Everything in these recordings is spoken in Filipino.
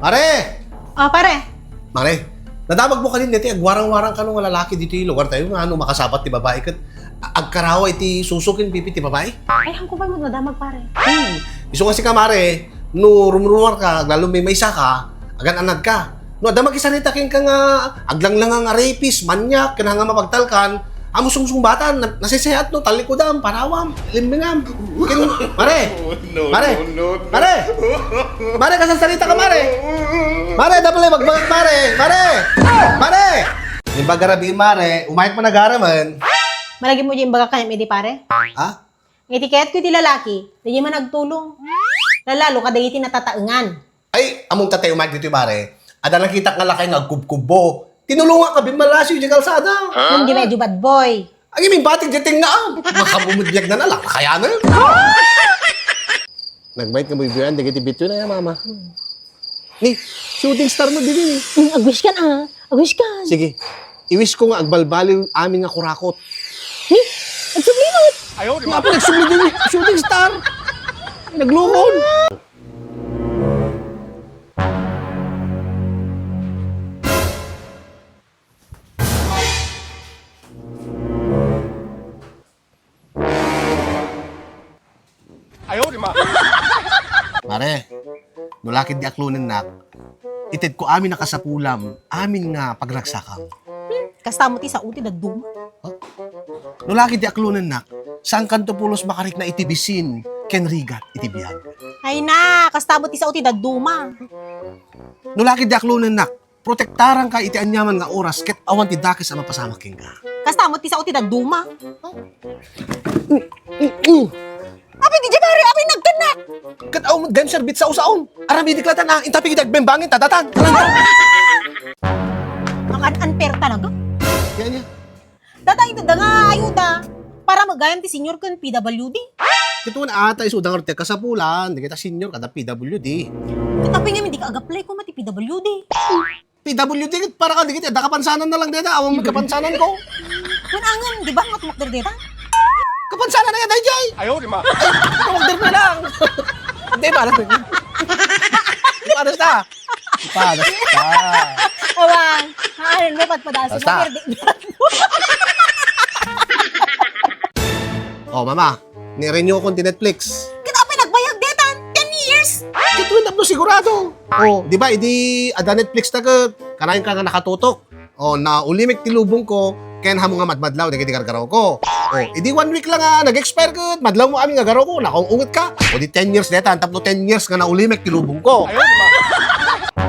Mare! Oh, pare. Mare, nadamag mo kanina iti, agwarang-warang ka nung lalaki dito yung lugar tayo, nga ano, makasapat ti babae kat, agkarawa iti susukin pipi ti babae. Ay, hangko pa mo nadamag, pare. Iso kasi ka, Mare, no rumruwar ka, lalo may maysa ka, agan anad ka. No, damag isa nita king ka nga, aglang-lang nga rapist, manyak, kanang nga mapagtalkan, amo sungsung-batan, nasisayat no, talikudam, parawam, limbingam. Mare! Mare! Mare! Mare, kasasalita ka, Mare! Mare, dapat magbagat, Mare! Mare! Mare! Yung bagarabiin, Mare, umayat mo nagaraman. Malagi mo yung baga kanya, di pare. Ha? Itiket ko ti lalaki, di man nagtulong. Lalalo ka dahil tinatataengan. Ay, among tatay umayat dito, Mare. Ada nakita nga lakay nga kubkubo. Tinulungan ka, bimalasyo yung kalsada. Yung di medyo bad boy. Ang iming batik dating nga ang. Makabumudyag na nalang, kaya na yun. Nagbait ka mo yung di kiti bityo na yan, mama. Ni, shooting star mo din eh. Agwish ka na. Agwish ka. Sige, i-wish ko nga agbalbali yung amin nga kurakot. Nagsublimot. Nga pa nagsumli din yung shooting star. Naglukon. Mare, nulakid di aklunin nak, ited ko amin nakasapulam, amin nga pagragsakam. Kasta mo ti sa uti na duma. Nulakid di aklunin nak, saan kanto pulos makarik na itibisin, ken rigat itibiyag. Ay na, kasta mo ti sa uti na duma. Nulakid di aklunin nak, protektaran ka iti anyaman nga oras, ket awan ti dakis ang mapasamaking ka. Kasta mo ti sa uti na duma. Abi di pare, abi nagkanak. Ket awan gan serbit sa usaon, arami di klatan na, intapi kita bembangin, tatatan. Ang unfair talaga. Yan yan. Data ito da nga ayuda para magayam ti senior kan PWD. Ito na ata isudang arte kasapulan, di kita senior kada PWD. Tapi nga hindi ka ag-apply ko mati PWD. PWD, para ka di kita, kapansanan na lang dita, awang magkapansanan ko. Kun angan, di ba nga tumakder deta? Kapansanan na yan, Jay! Ayaw, di ma. Ay, order na lang. Hindi, paras na. Paras na. Paras na. Awang, haarin mo patpadasin mo. Basta. Oh, mama, ni-renew ko ti Netflix. Kita pa nagbayag deta, 10 years. Kitwin up no sigurado. Oh, di ba, idi, ada Netflix na ka, kanayin ka nga nakatutok. Oh, na ulimik ti lubong ko, ken hamo nga madmadlaw, di kiti gargaraw ko. Oh, idi 1 week lang nga, nag-expire ka, madlaw mo aming nga garaw ko, nakaungungot ka. O di 10 years deta, antap no 10 years nga na ulimik ti lubong ko. Ayaw, di ba?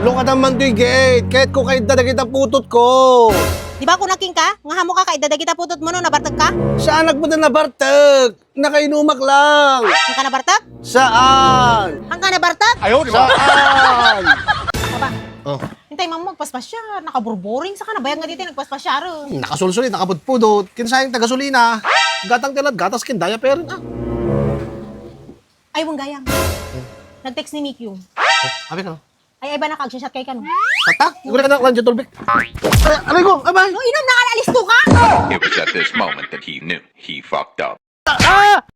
Lungad ang mandoy gate, kahit ko kahit dadagit ang putot ko. Di ba kung naking ka, nga hamo ka kaidada kita putot mo no, nabartag ka? Saan nagpunta na bartag? Nakainumak lang. Ang ka nabartag? Saan? Ang ka nabartag? Saan? Aba, Oh, hintay mo magpaspas siya, nakaburboring sa ka, nabayag nga dito, nagpaspas siya rin. nakasulsulit, nakabudpudot, kinsayang tagasulina. Gatang tilat, gatas kin daya pero na. Ay, wang gayam. Nag-text ni Nick yung. Abi ka. Ay, ba nakag-shot kay ka no? Tata, gula ka na lang dyan tulbik. Aray ko, abay. No, inom na ka, alis to ka! It was at this moment that he knew he fucked up. Ah!